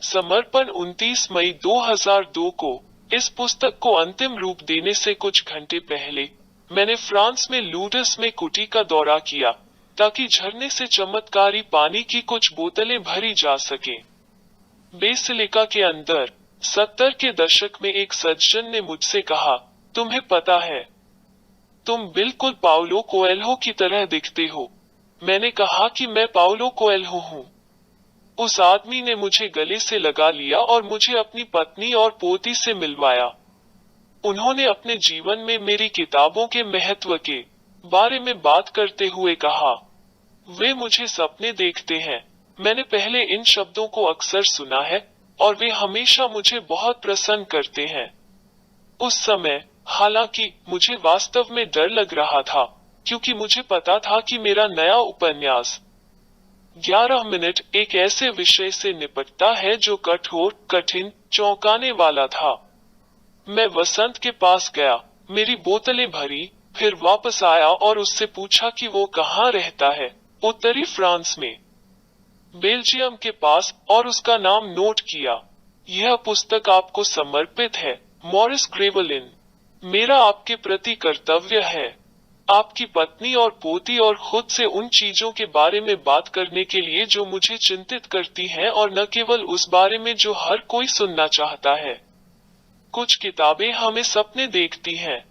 समर्पण 29 मई 2002 को। इस पुस्तक को अंतिम रूप देने से कुछ घंटे पहले मैंने फ्रांस में लूडस में कुटी का दौरा किया, ताकि झरने से चमत्कारी पानी की कुछ बोतलें भरी जा सके। बेसिलिका के अंदर 70 के दशक में एक सज्जन ने मुझसे कहा, तुम्हें पता है, तुम बिल्कुल पाउलो कोएल्हो की तरह दिखते हो। मैंने कहा कि मैं पाउलो कोएल्हो हूँ। उस आदमी ने मुझे गले से लगा लिया और मुझे अपनी पत्नी और पोती से मिलवाया। उन्होंने अपने जीवन में मेरी किताबों के महत्व के बारे में बात करते हुए कहा, वे मुझे सपने देखते हैं। मैंने पहले इन शब्दों को अक्सर सुना है और वे हमेशा मुझे बहुत प्रसन्न करते हैं। उस समय हालांकि मुझे वास्तव में डर लग रहा था, क्योंकि मुझे पता था कि मेरा नया उपन्यास 11 मिनट एक ऐसे विषय से निपटता है जो कठोर, कठिन, चौंकाने वाला था। मैं वसंत के पास गया, मेरी बोतलें भरी, फिर वापस आया और उससे पूछा कि वो कहाँ रहता है। उत्तरी फ्रांस में, बेल्जियम के पास, और उसका नाम नोट किया। यह पुस्तक आपको समर्पित है, मॉरिस ग्रेवलिन। मेरा आपके प्रति कर्तव्य है, आपकी पत्नी और पोती और खुद से उन चीजों के बारे में बात करने के लिए जो मुझे चिंतित करती हैं, और न केवल उस बारे में जो हर कोई सुनना चाहता है। कुछ किताबें हमें सपने देखती हैं,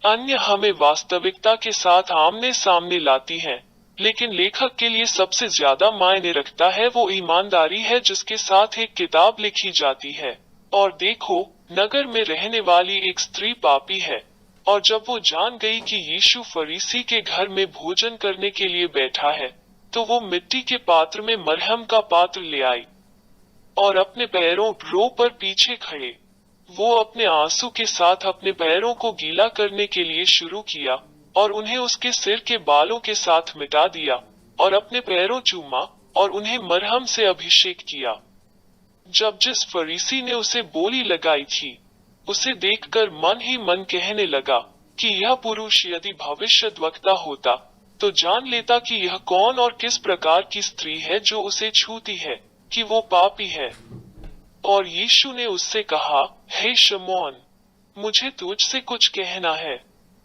अन्य हमें वास्तविकता के साथ आमने सामने लाती हैं, लेकिन लेखक के लिए सबसे ज्यादा मायने रखता है वो ईमानदारी है जिसके साथ एक किताब लिखी जाती है। और देखो, नगर में रहने वाली एक स्त्री पापी है, और जब वो जान गई कि यीशु फरीसी के घर में भोजन करने के लिए बैठा है, तो वो मिट्टी के पात्र में मरहम का पात्र ले आई और अपने पैरों रो पर पीछे खड़े वो अपने आंसू के साथ अपने पैरों को गीला करने के लिए शुरू किया और उन्हें उसके सिर के बालों के साथ मिटा दिया और अपने पैरों चूमा और उन्हें मरहम से अभिषेक किया। जब जिस फरीसी ने उसे बोली लगाई थी, उसे देखकर मन ही मन कहने लगा कि यह पुरुष यदि भविष्यद्वक्ता होता तो जान लेता कि यह कौन और किस प्रकार की स्त्री है जो उसे छूती है, कि वो पापी है। और यीशु ने उससे कहा, हे शमौन, मुझे तुझसे कुछ कहना है।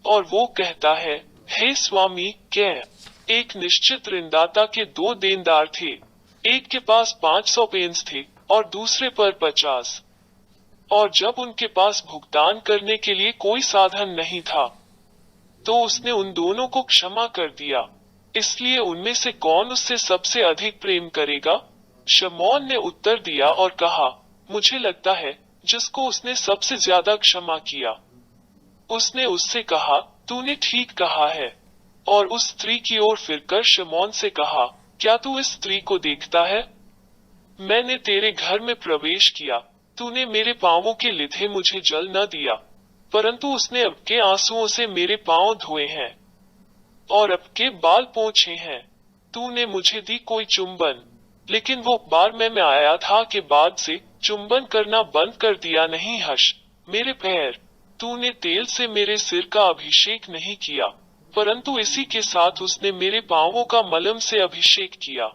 और वो कहता है, हे स्वामी, कह। एक निश्चित ऋणदाता के 2 देनदार थे, एक के पास 500 पेंस थे और दूसरे पर 50। और जब उनके पास भुगतान करने के लिए कोई साधन नहीं था, तो उसने उन दोनों को क्षमा कर दिया। इसलिए उनमें से कौन उससे सबसे अधिक प्रेम करेगा? शमौन ने उत्तर दिया और कहा, मुझे लगता है जिसको उसने सबसे ज्यादा क्षमा किया। उसने उससे कहा, तूने ठीक कहा है। और उस स्त्री की ओर फिरकर शमौन से कहा, क्या तू इस स्त्री को देखता है? मैंने तेरे घर में प्रवेश किया, तूने मेरे पांवों के लिधे मुझे जल न दिया, परंतु उसने अब के आंसुओं से मेरे पांव धोए हैं और अब के बाल पोंछे हैं। तूने मुझे दी कोई चुंबन, लेकिन वो बार मैं आया था के बाद से चुंबन करना बंद कर दिया नहीं। हश मेरे पैर, तूने तेल से मेरे सिर का अभिषेक नहीं किया, परंतु इसी के साथ उसने मेरे पांवों का मलम से अभिषेक किया।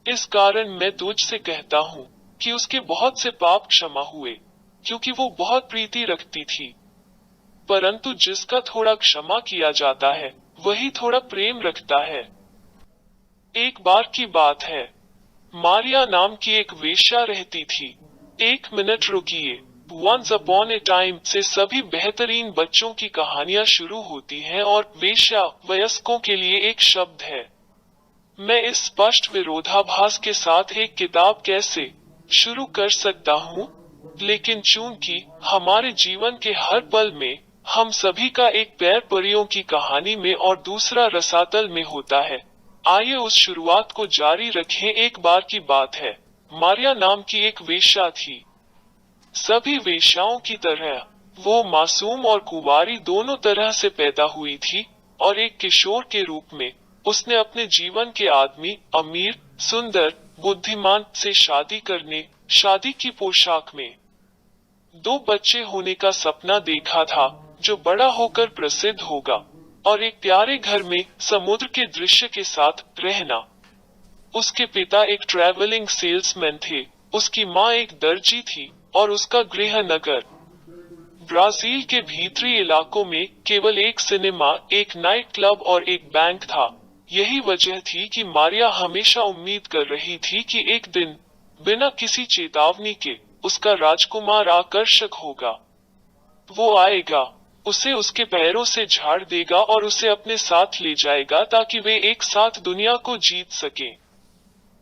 इस कारण मैं तुझसे कहता हूँ कि उसके बहुत से पाप क्षमा हुए, क्योंकि वो बहुत प्रीति रखती थी। परंतु जिसका थोड़ा क्षमा किया जाता है, वही थोड़ा प्रेम रखता है। एक बार की बात है, मारिया नाम की एक वेश्या रहती थी। 1 मिनट रुकिए। वंस अपॉन ए टाइम से सभी बेहतरीन बच्चों की कहानियां शुरू होती हैं और वेश्या वयस्कों के लिए एक शब्द है। मैं इस स्पष्ट विरोधाभास के साथ एक किताब कैसे शुरू कर सकता हूँ? लेकिन चूंकि हमारे जीवन के हर पल में हम सभी का एक पैर परियों की कहानी में और दूसरा रसातल में होता है, आइए उस शुरुआत को जारी रखें। एक बार की बात है, मारिया नाम की एक वेश्या थी। सभी वेश्याओं की तरह वो मासूम और कुंवारी दोनों तरह से पैदा हुई थी, और एक किशोर के रूप में उसने अपने जीवन के आदमी, अमीर, सुंदर, बुद्धिमान से शादी की पोशाक में 2 बच्चे होने का सपना देखा था, जो बड़ा होकर प्रसिद्ध होगा, और एक प्यारे घर में समुद्र के दृश्य के साथ रहना। उसके पिता एक ट्रैवलिंग सेल्समैन थे, उसकी माँ एक दर्जी थी और उसका गृह नगर ब्राजील के भीतरी इलाकों में केवल एक सिनेमा, एक नाइट क्लब और एक बैंक था। यही वजह थी कि मारिया हमेशा उम्मीद कर रही थी कि एक दिन, बिना किसी चेतावनी के, उसका राजकुमार आकर्षक होगा। वो आएगा, उसे उसके पैरों से झाड़ देगा और उसे अपने साथ ले जाएगा ताकि वे एक साथ दुनिया को जीत सकें।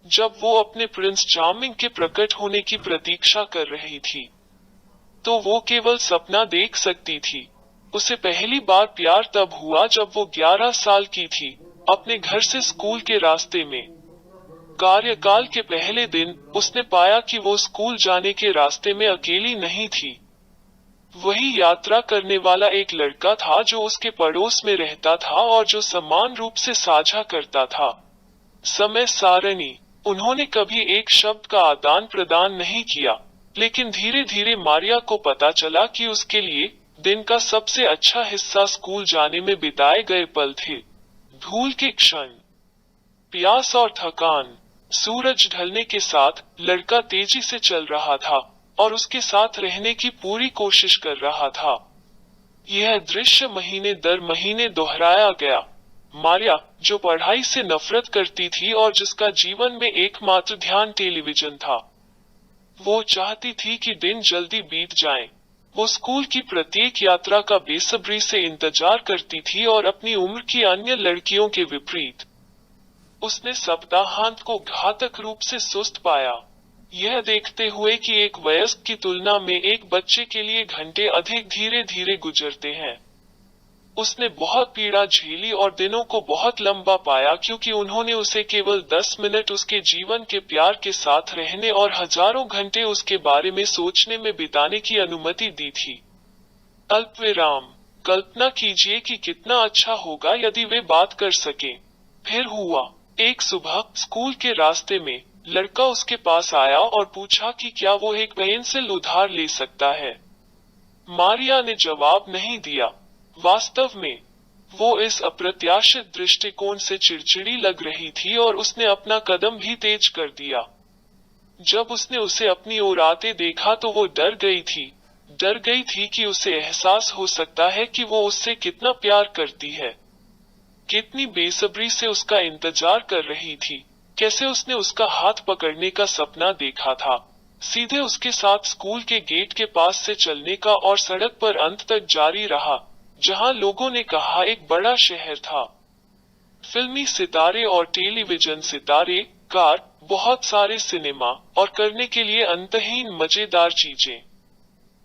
जब वो अपने प्रिंस चार्मिंग के प्रकट होने की प्रतीक्षा कर रही थी, तो वो केवल सपना देख सकती थी। उसे पहली बार प्यार तब हुआ जब वो 11 साल की थी, अपने घर से स्कूल के रास्ते में। कार्यकाल के पहले दिन उसने पाया कि वो स्कूल जाने के रास्ते में अकेली नहीं थी। वही यात्रा करने वाला एक लड़का था जो उसके पड़ोस में रहता था और जो समान रूप से साझा करता था। समय सारणी। उन्होंने कभी एक शब्द का आदान प्रदान नहीं किया, लेकिन धीरे धीरे मारिया को पता चला कि उसके लिए दिन का सबसे अच्छा हिस्सा स्कूल जाने में बिताए गए पल थे। धूल के क्षण, प्यास और थकान। सूरज ढलने के साथ लड़का तेजी से चल रहा था और उसके साथ रहने की पूरी कोशिश कर रहा था। यह दृश्य महीने दर महीने दोहराया गया। मारिया, जो पढ़ाई से नफरत करती थी और जिसका जीवन में एकमात्र ध्यान टेलीविजन था, वो चाहती थी कि दिन जल्दी बीत जाए। वो स्कूल की प्रत्येक यात्रा का बेसब्री से इंतजार करती थी और अपनी उम्र की अन्य लड़कियों के विपरीत, उसने सप्ताहांत को घातक रूप से सुस्त पाया। यह देखते हुए कि एक वयस्क की तुलना में एक बच्चे के लिए घंटे अधिक धीरे धीरे गुजरते हैं। उसने बहुत पीड़ा झेली और दिनों को बहुत लंबा पाया क्योंकि उन्होंने उसे केवल 10 मिनट उसके जीवन के प्यार के साथ रहने और हजारों घंटे उसके बारे में सोचने में बिताने की अनुमति दी थी। अल्पविराम। कल्पना कीजिए कि कितना अच्छा होगा यदि वे बात कर सके। फिर हुआ। एक सुबह स्कूल के रास्ते में लड़का उसके पास आया और पूछा कि क्या वो एक पेंसिल उधार ले सकता है। मारिया ने जवाब नहीं दिया। वास्तव में वो इस अप्रत्याशित दृष्टिकोण से चिड़चिड़ी लग रही थी और उसने अपना कदम भी तेज कर दिया। जब उसने उसे अपनी ओर आते देखा तो वो डर गई थी। डर गई थी कि उसे एहसास हो सकता है कि वो उससे कितना प्यार करती है, कितनी बेसब्री से उसका इंतजार कर रही थी, कैसे उसने उसका हाथ पकड़ने का सपना देखा था, सीधे उसके साथ स्कूल के गेट के पास से चलने का और सड़क पर अंत तक जारी रहा, जहां लोगों ने कहा एक बड़ा शहर था। फिल्मी सितारे और टेलीविजन सितारे, कार, बहुत सारे सिनेमा और करने के लिए अंतहीन मजेदार चीजें।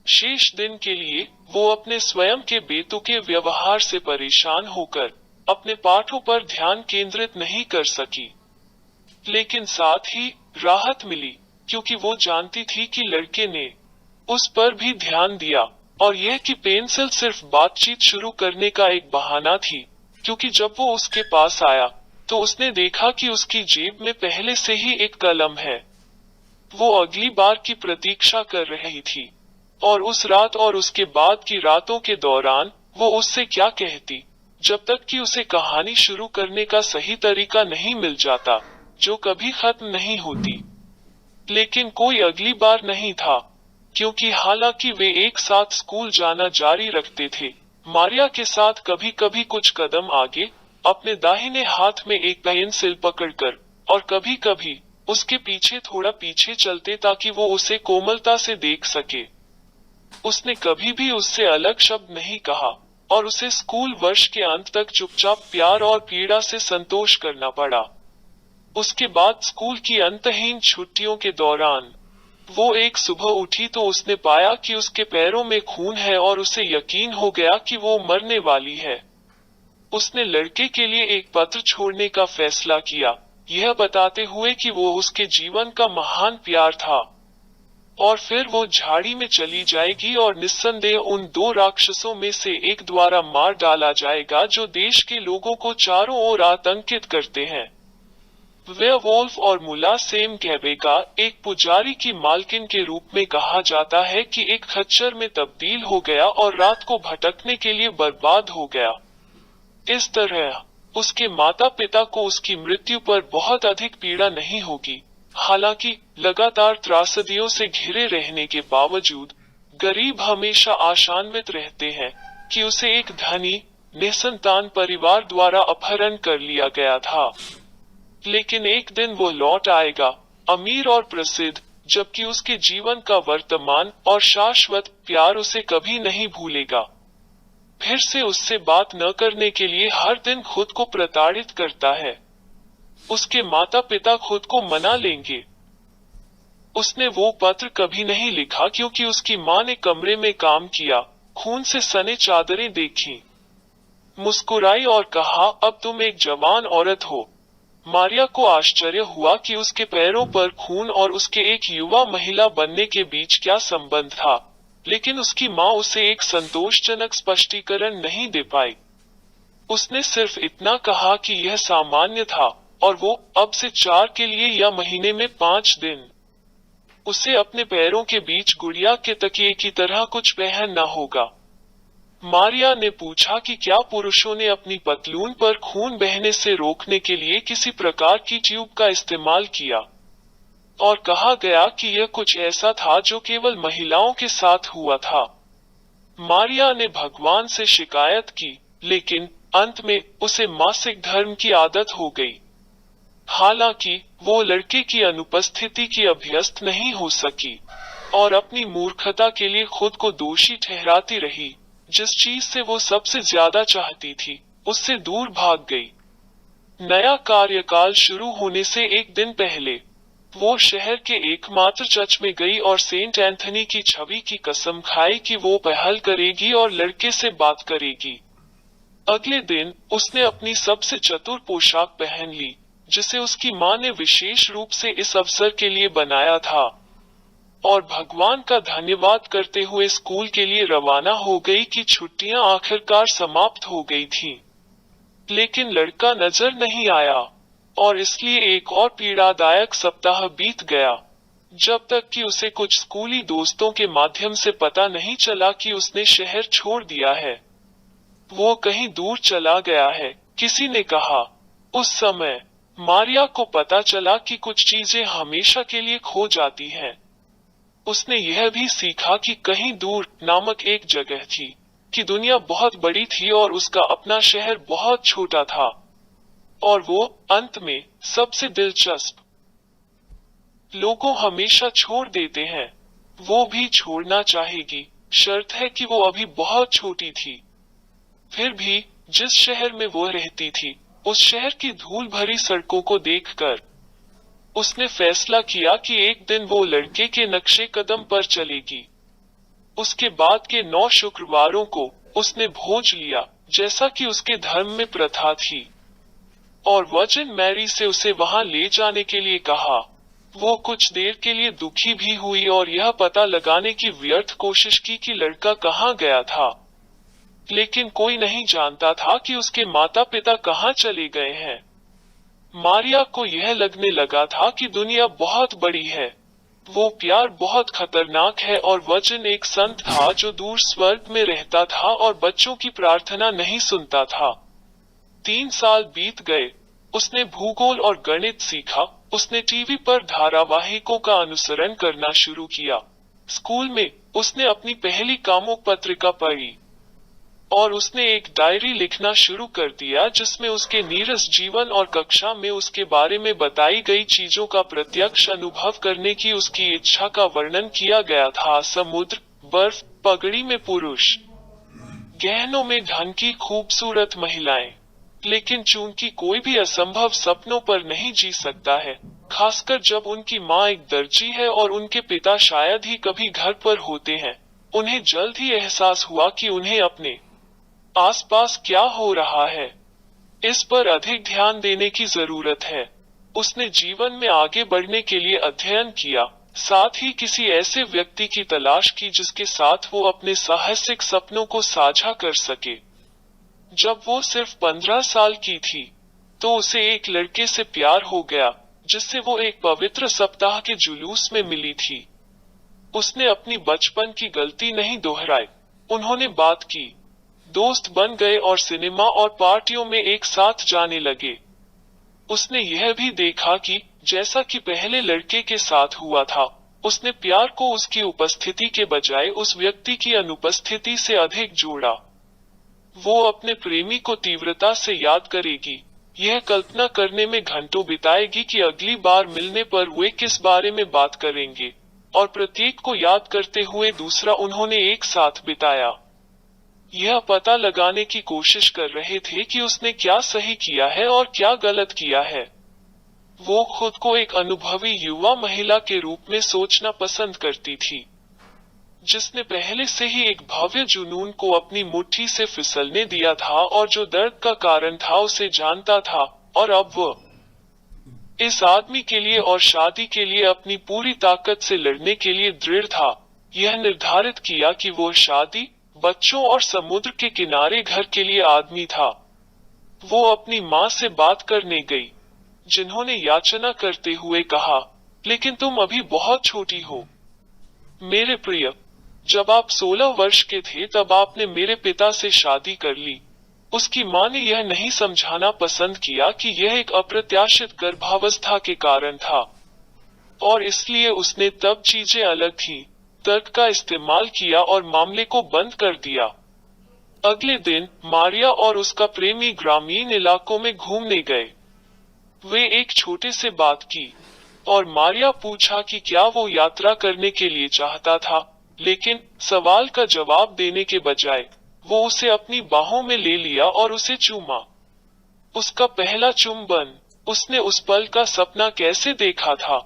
शेष दिन के लिए वो अपने स्वयं के बेतुके व्यवहार से परेशान होकर अपने पाठों पर ध्यान केंद्रित नहीं कर सकी। लेकिन साथ ही राहत मिली, क्योंकि वो जानती थी कि लड़के ने उस पर भी ध्यान दिया, और यह कि पेंसिल सिर्फ बातचीत शुरू करने का एक बहाना थी, क्योंकि जब वो उसके पास आया तो उसने देखा कि उसकी जेब में पहले से ही एक कलम है। वो अगली बार की प्रतीक्षा कर रही थी, और उस रात और उसके बाद की रातों के दौरान वो उससे क्या कहती, जब तक कि उसे कहानी शुरू करने का सही तरीका नहीं मिल जाता, जो कभी खत्म नहीं होती। लेकिन कोई अगली बार नहीं था, क्योंकि हालांकि वे एक साथ स्कूल जाना जारी रखते थे, मारिया के साथ कभी कभी कुछ कदम आगे, अपने दाहिने हाथ में एक पेंसिल पकड़कर, और कभी कभी उसके पीछे थोड़ा पीछे चलते ताकि वो उसे कोमलता से देख सके। उसने कभी भी उससे अलग शब्द नहीं कहा, और उसे स्कूल वर्ष के अंत तक चुपचाप प्यार और पीड़ा से संतोष करना पड़ा। उसके बाद स्कूल की अंतहीन छुट्टियों के दौरान वो एक सुबह उठी तो उसने पाया कि उसके पैरों में खून है और उसे यकीन हो गया कि वो मरने वाली है। उसने लड़के के लिए एक पत्र छोड़ने का फैसला किया, यह बताते हुए कि वो उसके जीवन का महान प्यार था। और फिर वो झाड़ी में चली जाएगी और निस्संदेह उन दो राक्षसों में से एक द्वारा मार डाला जाएगा जो देश के लोगों को चारों ओर आतंकित करते हैं। वेयरवुल्फ और मुला सेम कैबेका, एक पुजारी की मालकिन के रूप में कहा जाता है कि एक खच्चर में तब्दील हो गया और रात को भटकने के लिए बर्बाद हो गया। इस तरह उसके माता पिता को उसकी मृत्यु पर बहुत अधिक पीड़ा नहीं होगी, हालांकि लगातार त्रासदियों से घिरे रहने के बावजूद गरीब हमेशा आशान्वित रहते हैं कि उसे एक धनी निसंतान परिवार द्वारा अपहरण कर लिया गया था। लेकिन एक दिन वो लौट आएगा, अमीर और प्रसिद्ध, जबकि उसके जीवन का वर्तमान और शाश्वत प्यार उसे कभी नहीं भूलेगा। फिर से उससे बात न करने के लिए हर दिन खुद को प्रताड़ित करता है। उसके माता पिता खुद को मना लेंगे। उसने वो पत्र कभी नहीं लिखा क्योंकि उसकी माँ ने कमरे में काम किया, खून से सने चादरें देखी, मुस्कुराई और कहा, अब तुम एक जवान औरत हो। मारिया को आश्चर्य हुआ कि उसके पैरों पर खून और उसके एक युवा महिला बनने के बीच क्या संबंध था, लेकिन उसकी माँ उसे एक संतोषजनक स्पष्टीकरण नहीं दे पाई। उसने सिर्फ इतना कहा कि यह सामान्य था और वो अब से 4 के लिए या महीने में 5 दिन उसे अपने पैरों के बीच गुड़िया के तकिए की तरह कुछ पहनना होगा। मारिया ने पूछा कि क्या पुरुषों ने अपनी पतलून पर खून बहने से रोकने के लिए किसी प्रकार की ट्यूब का इस्तेमाल किया, और कहा गया कि यह कुछ ऐसा था जो केवल महिलाओं के साथ हुआ था। मारिया ने भगवान से शिकायत की, लेकिन अंत में उसे मासिक धर्म की आदत हो गई। हालांकि वो लड़के की अनुपस्थिति की अभ्यस्त नहीं हो सकी और अपनी मूर्खता के लिए खुद को दोषी ठहराती रही। जिस चीज से वो सबसे ज्यादा चाहती थी, उससे दूर भाग गई। नया कार्यकाल शुरू होने से एक दिन पहले वो शहर के एकमात्र चर्च में गई और सेंट एंथनी की छवि की कसम खाई कि वो पहल करेगी और लड़के से बात करेगी। अगले दिन उसने अपनी सबसे चतुर पोशाक पहन ली, जिसे उसकी माँ ने विशेष रूप से इस अवसर के लिए बनाया था, और भगवान का धन्यवाद करते हुए स्कूल के लिए रवाना हो गई कि छुट्टियां आखिरकार समाप्त हो गई थीं। लेकिन लड़का नजर नहीं आया और इसलिए एक और पीड़ादायक सप्ताह बीत गया, जब तक कि उसे कुछ स्कूली दोस्तों के माध्यम से पता नहीं चला कि उसने शहर छोड़ दिया है। वो कहीं दूर चला गया है, किसी ने कहा। उस समय मारिया को पता चला कि कुछ चीजें हमेशा के लिए खो जाती हैं। उसने यह भी सीखा कि कहीं दूर नामक एक जगह थी, कि दुनिया बहुत बड़ी थी और उसका अपना शहर बहुत छोटा था। और वो अंत में सबसे दिलचस्प, लोगों हमेशा छोड़ देते हैं, वो भी छोड़ना चाहेगी, शर्त है कि वो अभी बहुत छोटी थी। फिर भी जिस शहर में वो रहती थी, उस शहर की धूल भरी सड़कों को देखकर उसने फैसला किया कि एक दिन वो लड़के के नक्शे कदम पर चलेगी। उसके बाद के 9 शुक्रवारों को उसने भोज लिया, जैसा कि उसके धर्म में प्रथा थी, और वर्जिन मैरी से उसे वहां ले जाने के लिए कहा। वो कुछ देर के लिए दुखी भी हुई और यह पता लगाने की व्यर्थ कोशिश की कि लड़का कहाँ गया था, लेकिन कोई नहीं जानता था कि उसके माता पिता कहाँ चले गए हैं। मारिया को यह लगने लगा था कि दुनिया बहुत बड़ी है, वो प्यार बहुत खतरनाक है, और वचन एक संत था जो दूर स्वर्ग में रहता था और बच्चों की प्रार्थना नहीं सुनता था। 3 साल बीत गए। उसने भूगोल और गणित सीखा, उसने टीवी पर धारावाहिकों का अनुसरण करना शुरू किया। स्कूल में उसने अपनी पहली कामुक पत्रिका पढ़ी और उसने एक डायरी लिखना शुरू कर दिया जिसमें उसके नीरस जीवन और कक्षा में उसके बारे में बताई गई चीजों का प्रत्यक्ष अनुभव करने की उसकी इच्छा का वर्णन किया गया था। समुद्र, बर्फ, पगड़ी में पुरुष, गहनों में ढंकी खूबसूरत महिलाएं। लेकिन चूंकि कोई भी असंभव सपनों पर नहीं जी सकता है, खासकर जब उनकी माँ एक दर्जी है और उनके पिता शायद ही कभी घर पर होते हैं, उन्हें जल्द ही एहसास हुआ कि उन्हें अपने आसपास क्या हो रहा है, इस पर अधिक ध्यान देने की जरूरत है। उसने जीवन में आगे बढ़ने के लिए अध्ययन किया, साथ ही किसी ऐसे व्यक्ति की तलाश की जिसके साथ वो अपने साहसिक सपनों को साझा कर सके। जब वो सिर्फ 15 साल की थी, तो उसे एक लड़के से प्यार हो गया, जिससे वो एक पवित्र सप्ताह के जुलूस में मिली थी। उसने अपनी बचपन की गलती नहीं दोहराई। उन्होंने बात की, दोस्त बन गए और सिनेमा और पार्टियों में एक साथ जाने लगे। उसने यह भी देखा कि जैसा कि पहले लड़के के साथ हुआ था, उसने प्यार को उसकी उपस्थिति के बजाय उस व्यक्ति की अनुपस्थिति से अधिक जोड़ा। वो अपने प्रेमी को तीव्रता से याद करेगी, यह कल्पना करने में घंटों बिताएगी कि अगली बार मिलने पर वे किस बारे में बात करेंगे, और प्रत्येक को याद करते हुए दूसरा उन्होंने एक साथ बिताया। यह पता लगाने की कोशिश कर रहे थे कि उसने क्या सही किया है और क्या गलत किया है। वो खुद को एक अनुभवी युवा महिला के रूप में सोचना पसंद करती थी, जिसने पहले से ही एक भव्य जुनून को अपनी मुट्ठी से फिसलने दिया था और जो दर्द का कारण था उसे जानता था, और अब वह इस आदमी के लिए और शादी के लिए अपनी पूरी ताकत से लड़ने के लिए दृढ़ था। यह निर्धारित किया कि वो शादी, बच्चों और समुद्र के किनारे घर के लिए आदमी था। वो अपनी माँ से बात करने गई, जिन्होंने याचना करते हुए कहा, लेकिन तुम अभी बहुत छोटी हो मेरे प्रिय। जब आप 16 वर्ष के थे तब आपने मेरे पिता से शादी कर ली। उसकी माँ ने यह नहीं समझाना पसंद किया कि यह एक अप्रत्याशित गर्भावस्था के कारण था, और इसलिए उसने तब चीजें अलग थीं, तर्क का इस्तेमाल किया और मामले को बंद कर दिया। अगले दिन मारिया और उसका प्रेमी ग्रामीण इलाकों में घूमने गए। वे एक छोटे से बात की, और मारिया पूछा कि क्या वो यात्रा करने के लिए चाहता था, लेकिन सवाल का जवाब देने के बजाय वो उसे अपनी बाहों में ले लिया और उसे चूमा। उसका पहला चुंबन, उसने उस पल का सपना कैसे देखा था,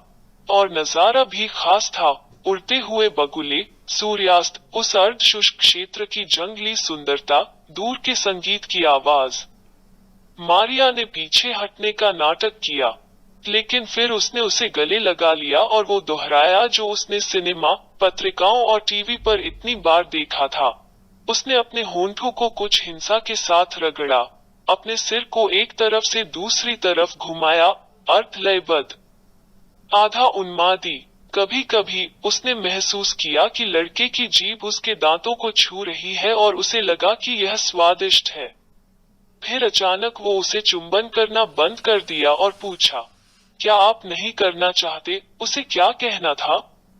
और नजारा भी खास था। उड़ते हुए बगुले, सूर्यास्त, उस अर्ध शुष्क क्षेत्र की जंगली सुंदरता, दूर के संगीत की आवाज। मारिया ने पीछे हटने का नाटक किया, लेकिन फिर उसने उसे गले लगा लिया और वो दोहराया जो उसने सिनेमा, पत्रिकाओं और टीवी पर इतनी बार देखा था। उसने अपने होंठों को कुछ हिंसा के साथ रगड़ा, अपने सिर को एक तरफ से दूसरी तरफ घुमाया, अर्थ लयबद्ध, आधा उन्मादी। कभी कभी उसने महसूस किया कि लड़के की जीभ उसके दांतों को छू रही है और उसे लगा कि यह स्वादिष्ट है। फिर अचानक वो उसे चुंबन करना बंद कर दिया और पूछा, क्या आप नहीं करना चाहते? उसे क्या कहना था?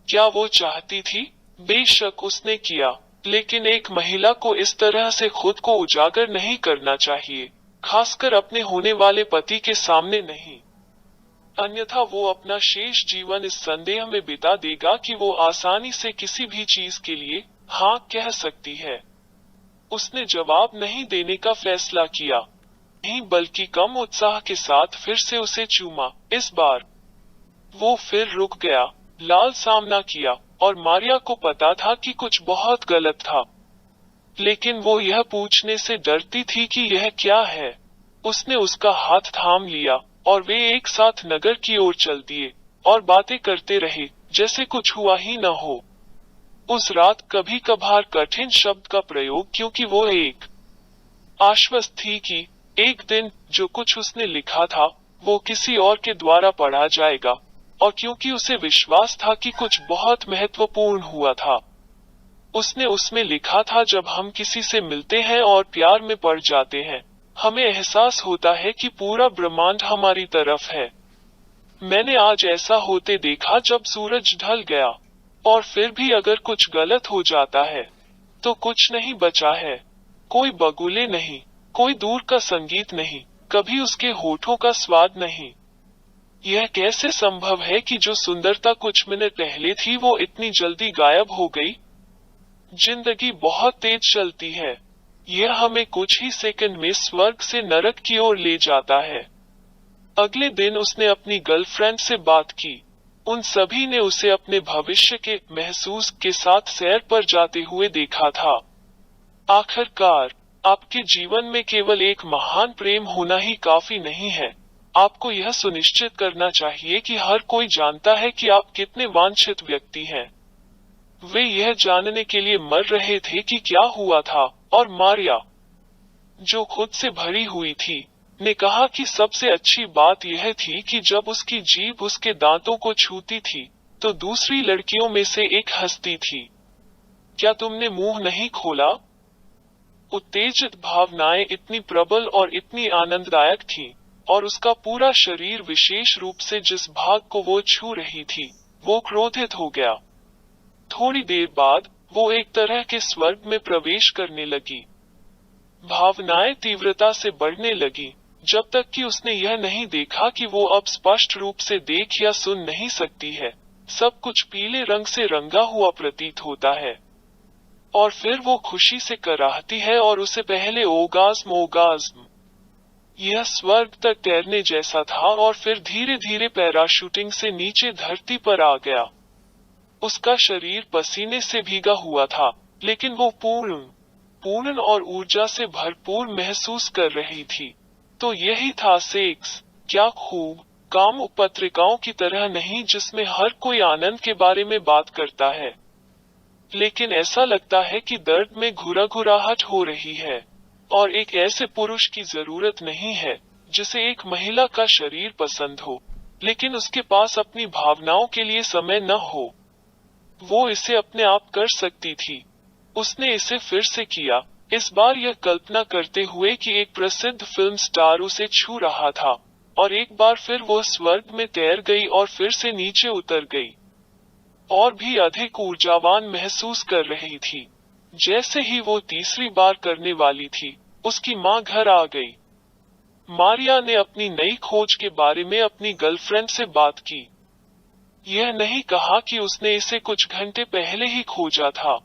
क्या वो चाहती थी? बेशक उसने किया, लेकिन एक महिला को इस तरह से खुद को उजागर नहीं करना चाहिए, खासकर अपने होने वाले पति के सामने नहीं। अन्यथा वो अपना शेष जीवन इस संदेह में बिता देगा कि वो आसानी से किसी भी चीज के लिए हाँ कह सकती है। उसने जवाब नहीं देने का फैसला किया, नहीं बल्कि कम उत्साह के साथ फिर से उसे चूमा। इस बार वो फिर रुक गया, लाल सामना किया, और मारिया को पता था कि कुछ बहुत गलत था, लेकिन वो यह पूछने से डरती थी कि यह क्या है। उसने उसका हाथ थाम लिया और वे एक साथ नगर की ओर चल दिए और बातें करते रहे जैसे कुछ हुआ ही न हो। उस रात कभी कभार कठिन शब्द का प्रयोग, क्योंकि वो एक आश्वस्त थी कि एक दिन जो कुछ उसने लिखा था वो किसी और के द्वारा पढ़ा जाएगा, और क्योंकि उसे विश्वास था कि कुछ बहुत महत्वपूर्ण हुआ था। उसने उसमें लिखा था, जब हम किसी से मिलते हैं और प्यार में पड़ जाते हैं, हमें एहसास होता है कि पूरा ब्रह्मांड हमारी तरफ है। मैंने आज ऐसा होते देखा जब सूरज ढल गया, और फिर भी अगर कुछ गलत हो जाता है तो कुछ नहीं बचा है, कोई बगुले नहीं, कोई दूर का संगीत नहीं, कभी उसके होठों का स्वाद नहीं। यह कैसे संभव है कि जो सुंदरता कुछ मिनट पहले थी वो इतनी जल्दी गायब हो गई? जिंदगी बहुत तेज चलती है, यह हमें कुछ ही सेकंड में स्वर्ग से नरक की ओर ले जाता है। अगले दिन उसने अपनी गर्लफ्रेंड से बात की। उन सभी ने उसे अपने भविष्य के महसूस के साथ सैर पर जाते हुए देखा था। आखिरकार, आपके जीवन में केवल एक महान प्रेम होना ही काफी नहीं है, आपको यह सुनिश्चित करना चाहिए कि हर कोई जानता है कि आप कितने वांछित व्यक्ति हैं। वे यह जानने के लिए मर रहे थे कि क्या हुआ था, और मारिया, जो खुद से भरी हुई थी, ने कहा कि सबसे अच्छी बात यह थी कि जब उसकी जीभ उसके दांतों को छूती थी तो दूसरी लड़कियों में से एक हंसती थी। क्या तुमने मुंह नहीं खोला? उत्तेजित भावनाएं इतनी प्रबल और इतनी आनंददायक थीं, और उसका पूरा शरीर, विशेष रूप से जिस भाग को वो छू रही थी, वो क्रोधित हो गया। थोड़ी देर बाद वो एक तरह के स्वर्ग में प्रवेश करने लगी। भावनाएं तीव्रता से बढ़ने लगी, जब तक कि उसने यह नहीं देखा कि वो अब स्पष्ट रूप से देख या सुन नहीं सकती है। सब कुछ पीले रंग से रंगा हुआ प्रतीत होता है। और फिर वो खुशी से कराहती है और उसे पहले ओगाज्म यह स्वर्ग तक तैरने जैसा था और फिर धीरे धीरे पैराशूटिंग से नीचे धरती पर आ गया। उसका शरीर पसीने से भीगा हुआ था, लेकिन वो पूर्ण और ऊर्जा से भरपूर महसूस कर रही थी। तो यही था सेक्स। क्या खूब! काम पत्रिकाओं की तरह नहीं जिसमें हर कोई आनंद के बारे में बात करता है, लेकिन ऐसा लगता है कि दर्द में घुराघुराहट हो रही है। और एक ऐसे पुरुष की जरूरत नहीं है जिसे एक महिला का शरीर पसंद हो, लेकिन उसके पास अपनी भावनाओं के लिए समय न हो। वो इसे अपने आप कर सकती थी। उसने इसे फिर से किया, इस बार यह कल्पना करते हुए कि एक प्रसिद्ध फिल्म स्टार उसे छू रहा था, और एक बार फिर वो स्वर्ग में तैर गई और फिर से नीचे उतर गई, और भी अधिक ऊर्जावान महसूस कर रही थी। जैसे ही वो तीसरी बार करने वाली थी, उसकी माँ घर आ गई। मारिया ने अपनी नई खोज के बारे में अपनी गर्लफ्रेंड से बात की। यह नहीं कहा कि उसने इसे कुछ घंटे पहले ही खोजा था।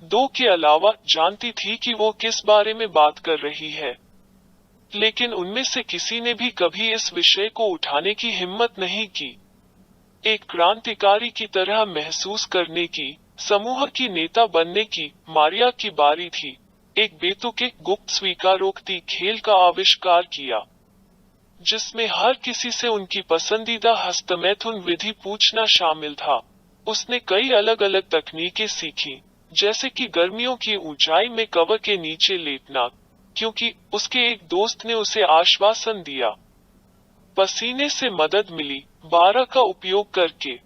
दो के अलावा जानती थी कि वो किस बारे में बात कर रही है, लेकिन उनमें से किसी ने भी कभी इस विषय को उठाने की हिम्मत नहीं की। एक क्रांतिकारी की तरह महसूस करने की, समूह की नेता बनने की मारिया की बारी थी। एक बेतुके गुप्त स्वीकारोक्ति खेल का आविष्कार किया, जिसमें हर किसी से उनकी पसंदीदा हस्तमैथुन विधि पूछना शामिल था। उसने कई अलग अलग तकनीकें सीखी, जैसे कि गर्मियों की ऊंचाई में कवर के नीचे लेटना, क्योंकि उसके एक दोस्त ने उसे आश्वासन दिया। पसीने से मदद मिली, 12 का उपयोग करके